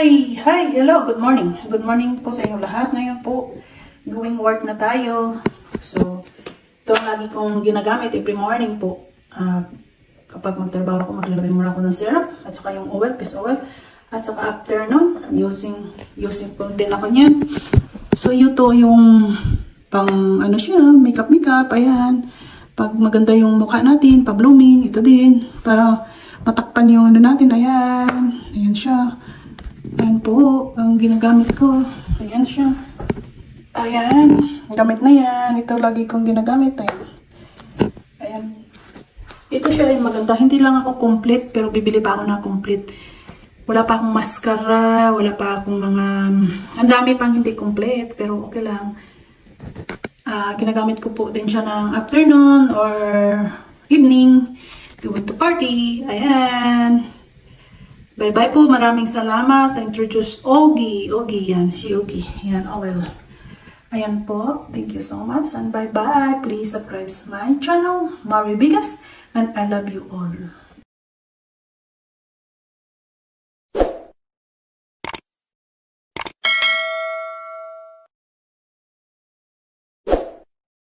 Hi, hello, good morning. Good morning po sa inyong lahat. Ngayon po, going work na tayo. So, ito ang lagi kong ginagamit every morning po. Kapag magtrabaho ako, maglalagay muna ako ng syrup at saka yung oil, fish oil. At saka after nun, using po din ako niyan. So, ito yung pang ano siya, makeup, ayan. Pag maganda yung mukha natin, pa-blooming, ito din. Para matakpan yung ano natin, ayan. Ayan siya. Ayan po, ang ginagamit ko. Ayan siya. Ayan, gamit na yan. Ito lagi kong ginagamit. Ayan. Ito siya yung maganda. Hindi lang ako complete, pero bibili pa ako na complete. Wala pa akong mascara, wala pa akong mga... Ang dami pang hindi complete, pero okay lang. Ginagamit ko po din siya ng afternoon or evening. Going to party. Ayan. Bye-bye po. Maraming salamat. Introduce Ogie. Ogie yan. Si Ogie. Yan. Oil. Ayan po. Thank you so much. And bye-bye. Please subscribe to my channel. Mari Bigas. And I love you all.